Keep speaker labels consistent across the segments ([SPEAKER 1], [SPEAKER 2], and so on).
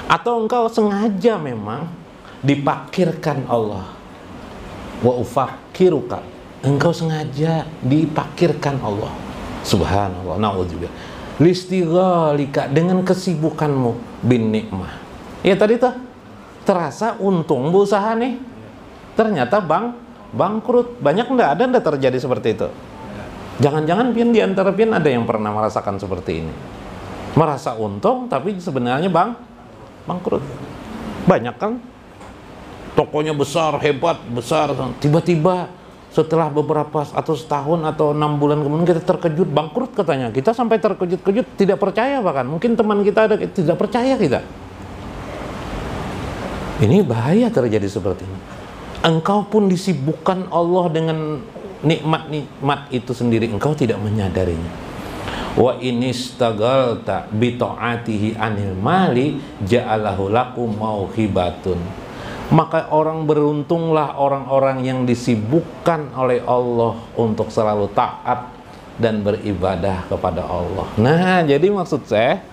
[SPEAKER 1] Atau engkau sengaja memang dipakirkan Allah. Wa ufakiruka, engkau sengaja dipakirkan Allah. Subhanallah, naudzubillah. Listighalika, dengan kesibukanmu bin nikmah. Ya tadi tuh terasa untung berusaha nih, ternyata bangkrut. Banyak enggak terjadi seperti itu? Jangan-jangan pian di antara pian ada yang pernah merasakan seperti ini. Merasa untung tapi sebenarnya bangkrut. Banyak kan? Tokonya besar, hebat, besar, tiba-tiba setelah beberapa atau setahun atau 6 bulan kemudian kita terkejut bangkrut katanya. Kita sampai terkejut-kejut, tidak percaya, bahkan mungkin teman kita ada tidak percaya kita. Ini bahaya terjadi seperti ini. Engkau pun disibukkan Allah dengan nikmat-nikmat itu sendiri, engkau tidak menyadarinya. Wa inistagalta bi ta'atihi anil mali ja'alahu lakum mauhibatun. Maka orang beruntunglah orang-orang yang disibukkan oleh Allah untuk selalu taat dan beribadah kepada Allah. Nah, jadi maksud saya,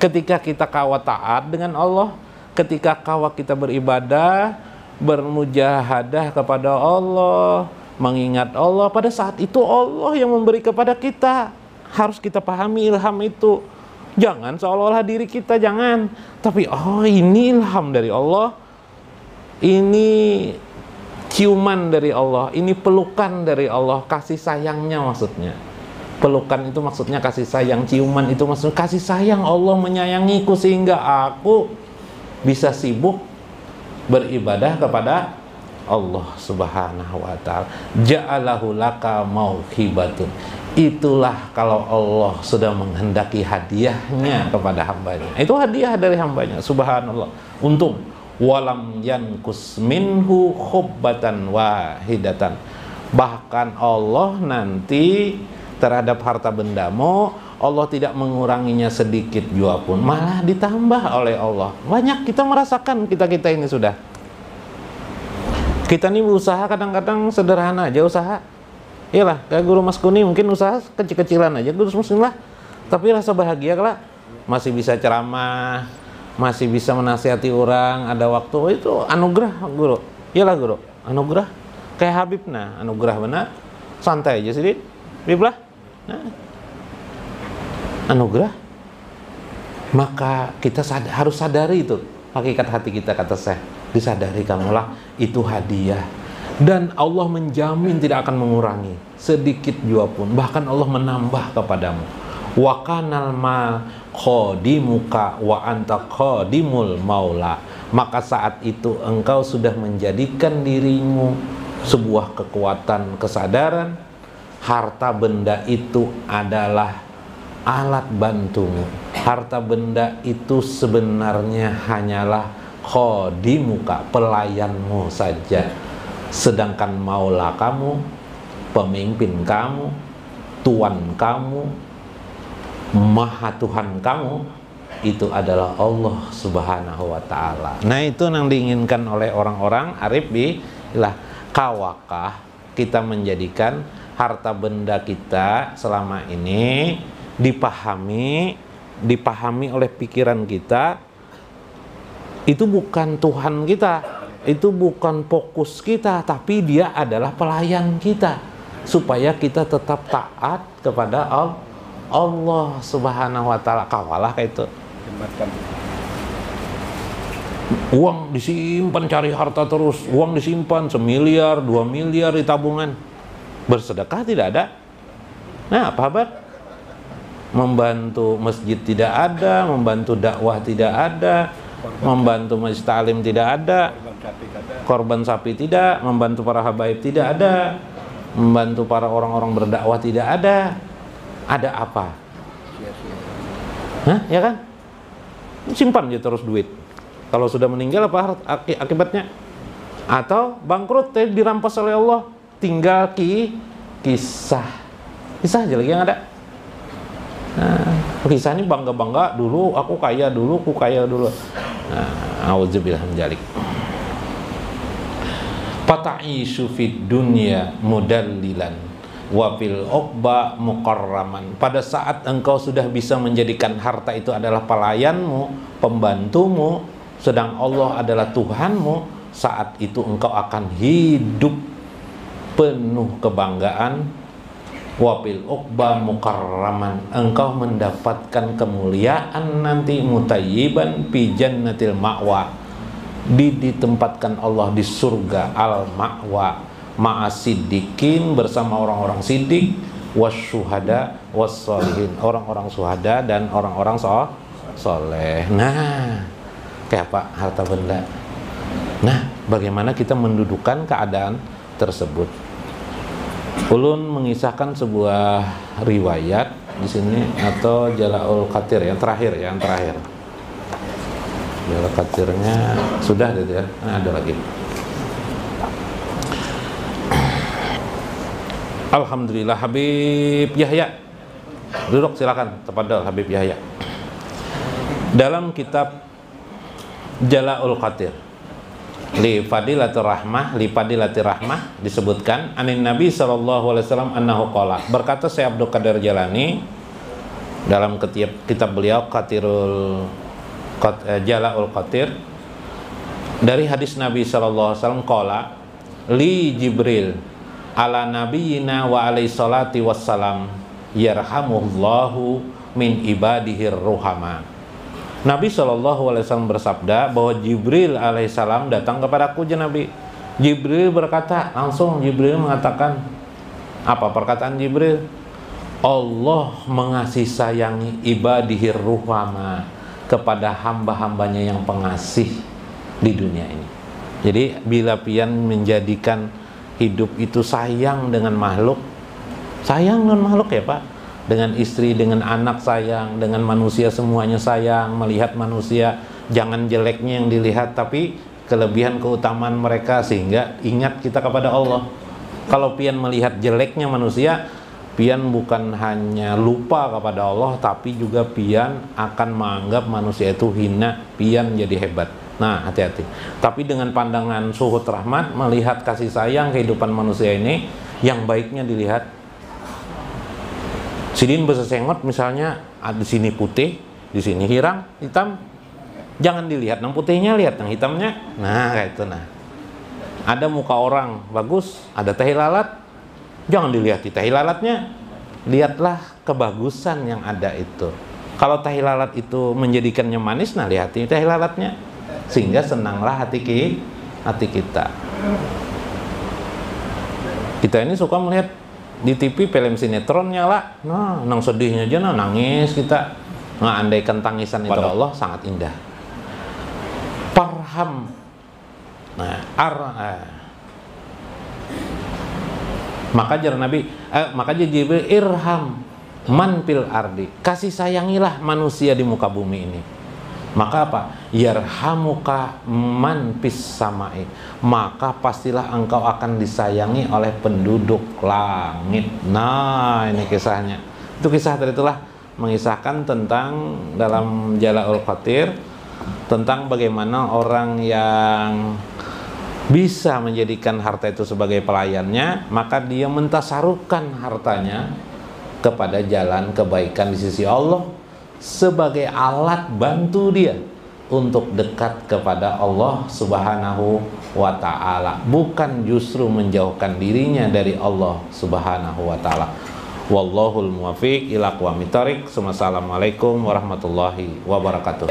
[SPEAKER 1] ketika kita kawa taat dengan Allah, ketika kawa kita beribadah, bermujahadah kepada Allah, mengingat Allah, pada saat itu Allah yang memberi kepada kita. Harus kita pahami ilham itu. Jangan seolah-olah diri kita, jangan. Tapi oh, ini ilham dari Allah. Ini ciuman dari Allah. Ini pelukan dari Allah. Kasih sayangnya maksudnya. Pelukan itu maksudnya kasih sayang. Ciuman itu maksudnya kasih sayang. Allah menyayangiku sehingga aku bisa sibuk beribadah kepada Allah Subhanahu wa ta'ala. Ja'alahu laka mauhibatun. Itulah kalau Allah sudah menghendaki hadiahnya kepada hambanya. Itu hadiah dari hambanya. Subhanallah. Untung. Walam yankus minhu khubbatan wahidatan. Bahkan Allah nanti terhadap harta bendamu, Allah tidak menguranginya sedikit jua pun. Malah ditambah oleh Allah. Banyak kita merasakan, kita ini sudah. Kita nih berusaha kadang-kadang sederhana aja usaha. Iyalah, kayak guru Mas Kuni mungkin usaha kecil-kecilan aja, guru muslim lah. Tapi rasa bahagia lah, masih bisa ceramah, masih bisa menasihati orang, ada waktu, itu anugerah guru. Iyalah guru, anugerah. Kayak Habib, nah anugerah benar. Santai aja sedikit, Habib lah. Nah, anugerah. Maka kita harus sadari itu hakikat hati kita, kata saya. Disadari kamulah itu hadiah. Dan Allah menjamin tidak akan mengurangi sedikit jua pun, bahkan Allah menambah kepadamu. Wa kanal mal khadimuka wa anta khadimul maula. Maka saat itu engkau sudah menjadikan dirimu sebuah kekuatan kesadaran, harta benda itu adalah alat bantumu. Harta benda itu sebenarnya hanyalah khadimuka, pelayanmu saja. Sedangkan maula kamu, pemimpin kamu, tuan kamu, maha Tuhan kamu, itu adalah Allah Subhanahu wa ta'ala. Nah, itu yang diinginkan oleh orang-orang arif bilah. Kawakah kita menjadikan harta benda kita selama ini dipahami dipahami oleh pikiran kita, itu bukan Tuhan kita, itu bukan fokus kita, tapi dia adalah pelayan kita, supaya kita tetap taat kepada Allah Subhanahu wa Ta'ala. Kawalah kayak itu. Uang disimpan, cari harta terus, uang disimpan 1 miliar, 2 miliar di tabungan. Bersedekah tidak ada. Nah, apa kabar? Membantu masjid tidak ada, membantu dakwah tidak ada, membantu majelis ta'lim tidak ada, korban sapi tidak, membantu para habaib tidak ada, membantu para orang-orang berdakwah tidak ada. Ada apa? Hah, ya kan? Simpan aja terus duit. Kalau sudah meninggal apa akibatnya? Atau bangkrut, dirampas oleh Allah, tinggal kisah aja lagi yang ada. Nah, kisah ini bangga-bangga dulu, aku kaya dulu. Nah, auzubillah min dzalik. Fata'ishu fid dunya mudallilan wa fil uqba mukarraman. Pada saat engkau sudah bisa menjadikan harta itu adalah pelayanmu, pembantumu, sedang Allah adalah Tuhanmu, saat itu engkau akan hidup penuh kebanggaan. Wa fil uqba mukarraman, engkau mendapatkan kemuliaan nanti, mutayyiban fi jannatil ma'wa, ditempatkan Allah di surga al-ma'wa, ma'asiddiqin, bersama orang-orang siddiq, wasyuhada wassolihin, orang-orang syuhada dan orang-orang soleh. Nah, kayak apa harta benda? Nah, bagaimana kita mendudukan keadaan tersebut? Ulun mengisahkan sebuah riwayat di sini, atau Jala'ul Qatir yang terakhir. Jala'ul Qatirnya sudah gitu ya. Nah, ada lagi. Alhamdulillah, Habib Yahya. Duduk silakan, tafadhol Habib Yahya. Dalam kitab Jala'ul Qatir li fadilatir rahmah disebutkan anin Nabi sallallahu alaihi wasallam annahu qala, berkata Syekh Abdul Qadir Jalani dalam kitab beliau Jala'ul Qatir, dari hadis Nabi sallallahu alaihi wasallam qala li Jibril ala nabiyina wa alaihi salati wassalam yarhamuhullahu min ibadihir ruhama. Nabi SAW bersabda bahwa Jibril alaihissalam datang kepadaku, Nabi. Jibril berkata, langsung Jibril mengatakan, apa perkataan Jibril? Allah mengasihi sayangi ibadihir ruhama, kepada hamba-hambanya yang pengasih di dunia ini. Jadi bila pian menjadikan hidup itu sayang dengan makhluk, sayang dengan makhluk ya Pak, dengan istri, dengan anak sayang, dengan manusia semuanya sayang, melihat manusia jangan jeleknya yang dilihat, tapi kelebihan keutamaan mereka, sehingga ingat kita kepada Allah. Kalau pian melihat jeleknya manusia, pian bukan hanya lupa kepada Allah, tapi juga pian akan menganggap manusia itu hina, pian jadi hebat. Nah, hati-hati. Tapi dengan pandangan suhud rahmat, melihat kasih sayang kehidupan manusia ini, yang baiknya dilihat. Sidin besesengot misalnya, di sini putih, di sini hitam, jangan dilihat yang putihnya, lihat yang hitamnya. Nah, kayak itu. Nah, ada muka orang bagus, ada tahi lalat, jangan dilihat di tahi lalatnya, lihatlah kebagusan yang ada itu. Kalau tahi lalat itu menjadikannya manis, nah lihat di tahi lalatnya, sehingga senanglah hati kita. Kita ini suka melihat di TV film sinetronnya lah, nah nang sedihnya aja, nah nangis kita. Nah, andaikan tangisan itu Allah sangat indah. Parham, nah maka jar Nabi, maka Jibril irham man fil ardi, kasih sayangilah manusia di muka bumi ini. Maka apa? Yarhamuka man fis samai, maka pastilah engkau akan disayangi oleh penduduk langit. Nah, ini kisahnya. Itu kisah tadi itulah mengisahkan tentang dalam Jala'ul Qatir, tentang bagaimana orang yang bisa menjadikan harta itu sebagai pelayannya, maka dia mentasarufkan hartanya kepada jalan kebaikan di sisi Allah, sebagai alat bantu dia untuk dekat kepada Allah Subhanahu wa ta'ala, bukan justru menjauhkan dirinya dari Allah Subhanahu wa ta'ala. Wallahul muwafiq ila aqwamit thoriq. Assalamualaikum warahmatullahi wabarakatuh.